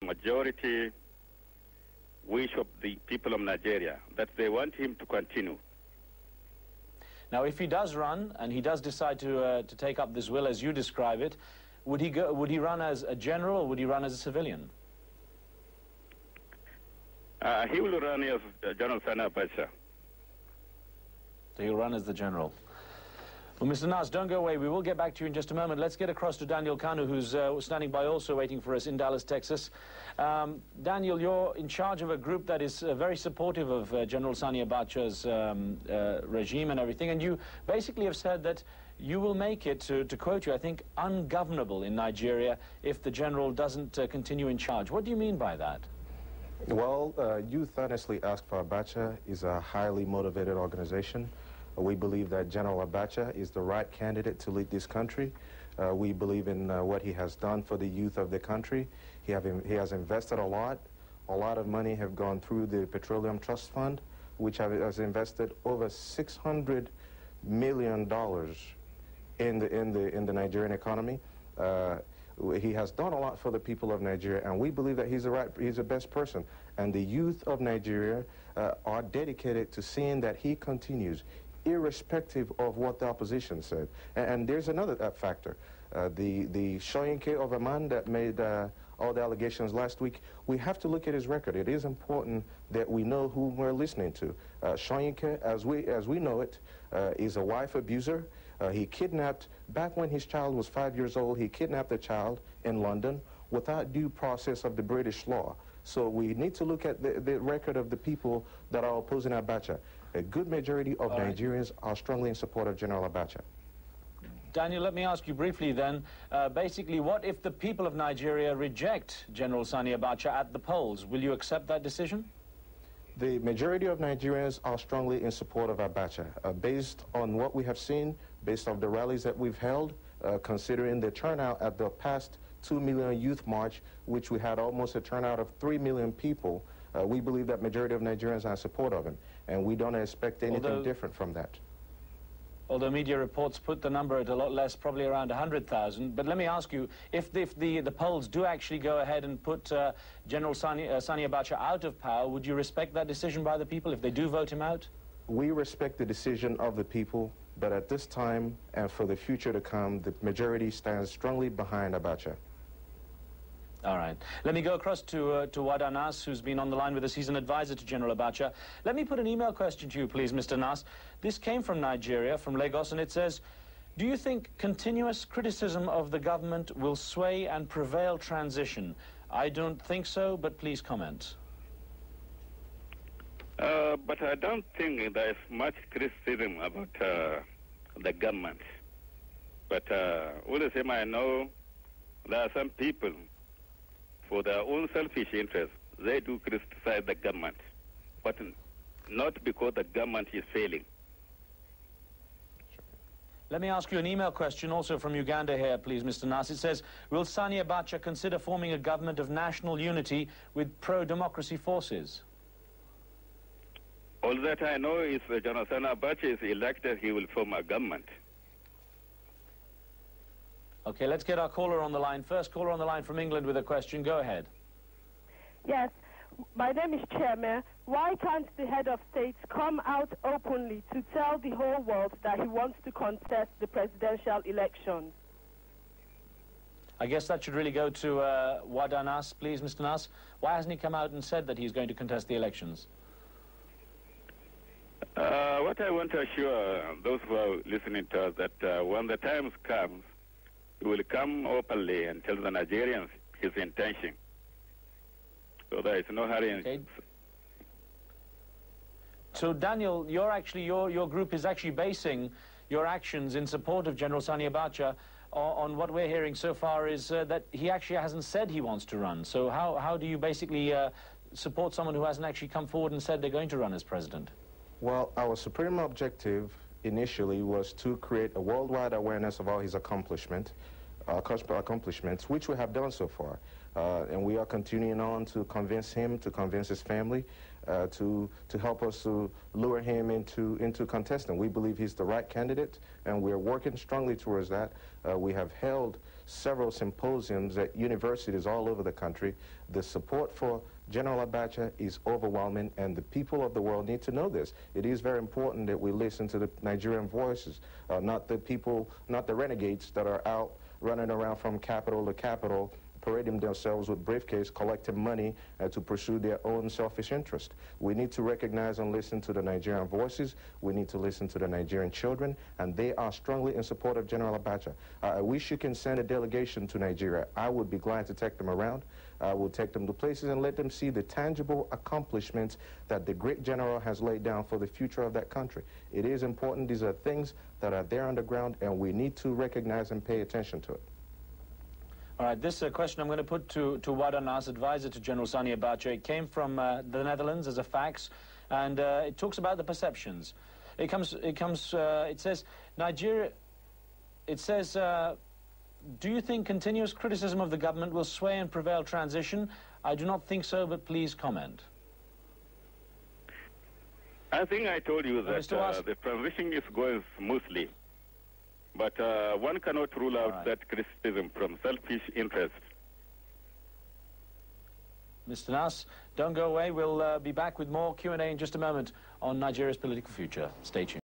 majority wish of the people of Nigeria, that they want him to continue. Now, if he does run, and he does decide to take up this will as you describe it, would he run as a general or would he run as a civilian? He will run as General Sani Abacha. So he'll run as the general. Well, Mr. Nas, don't go away. We will get back to you in just a moment. Let's get across to Daniel Kanu, who's standing by also waiting for us in Dallas, Texas. Daniel, you're in charge of a group that is very supportive of General Sani Abacha's regime and everything, and you basically have said that you will make it, to quote you, I think, ungovernable in Nigeria if the general doesn't continue in charge. What do you mean by that? Well, Youth Honestly Ask for Abacha is a highly motivated organization. We believe that General Abacha is the right candidate to lead this country. We believe in what he has done for the youth of the country. He has invested a lot. A lot of money have gone through the Petroleum Trust Fund, which has invested over $600 million in the Nigerian economy. He has done a lot for the people of Nigeria, and we believe that he's the best person. And the youth of Nigeria are dedicated to seeing that he continues, irrespective of what the opposition said. And there's another factor. The Shoyinke of a man that made all the allegations last week, we have to look at his record. It is important that we know who we're listening to. Shoyinke, as we know it, is a wife abuser. He kidnapped, back when his child was 5 years old, he kidnapped a child in London without due process of the British law. So we need to look at the record of the people that are opposing Abacha. A good majority of Nigerians are strongly in support of General Abacha. Daniel, let me ask you briefly then, basically, what if the people of Nigeria reject General Sani Abacha at the polls? Will you accept that decision? The majority of Nigerians are strongly in support of Abacha. Based on what we have seen, based on the rallies that we've held, considering the turnout at the past 2 million youth march, which we had almost a turnout of 3 million people, we believe that majority of Nigerians are in support of him, and we don't expect anything different from that. Although media reports put the number at a lot less, probably around 100,000. But let me ask you, if the polls do actually go ahead and put General Sani Abacha out of power, would you respect that decision by the people if they do vote him out? We respect the decision of the people, but at this time and for the future to come, the majority stands strongly behind Abacha. All right. Let me go across to Wada Nas, who's been on the line with us. He's an advisor to General Abacha. Let me put an email question to you, please, Mr. Nas. This came from Nigeria, from Lagos, and it says, do you think continuous criticism of the government will sway and prevail transition? I don't think so, but please comment. But I don't think there is much criticism about the government. But all the same, I know there are some people, for their own selfish interests, they do criticize the government, but not because the government is failing. Let me ask you an email question also from Uganda here, please, Mr. Nas. It says, will Sani Abacha consider forming a government of national unity with pro-democracy forces? All that I know is that General Sani Abacha is elected, he will form a government. Okay, let's get our caller on the line. First caller on the line from England with a question. Go ahead. Yes, my name is Chairman. Why can't the head of state come out openly to tell the whole world that he wants to contest the presidential elections? I guess that should really go to Wada Nas, please, Mr. Nas. Why hasn't he come out and said that he's going to contest the elections? What I want to assure those who are listening to us that when the time comes, he will come openly and tell the Nigerians his intention. So there is no hurry. Okay. So Daniel, your group is actually basing your actions in support of General Sani Abacha on what we're hearing so far is that he actually hasn't said he wants to run. So how do you basically support someone who hasn't actually come forward and said they're going to run as president? Well, our supreme objective initially was to create a worldwide awareness of all his accomplishments, which we have done so far. And we are continuing on to convince him, to convince his family, to help us to lure him into contesting. We believe he's the right candidate, and we're working strongly towards that. We have held several symposiums at universities all over the country. The support for General Abacha is overwhelming, and the people of the world need to know this. It is very important that we listen to the Nigerian voices, not the people, not the renegades that are out running around from capital to capital, parading themselves with briefcase, collecting money to pursue their own selfish interest. We need to recognize and listen to the Nigerian voices. We need to listen to the Nigerian children, and they are strongly in support of General Abacha. I wish you can send a delegation to Nigeria. I would be glad to take them around. I will take them to places and let them see the tangible accomplishments that the great general has laid down for the future of that country. It is important. These are things that are there on the ground, and we need to recognize and pay attention to it. All right, this question I'm going to put to Wadanas, advisor to General Sani Abacha. It came from the Netherlands as a fax, and it talks about the perceptions. It says, Nigeria, it says, do you think continuous criticism of the government will sway and prevail transition? I do not think so, but please comment. I think I told you that the transition is going smoothly. But one cannot rule out that criticism from selfish interest. Mr. Nas, don't go away. We'll be back with more Q&A in just a moment on Nigeria's political future. Stay tuned.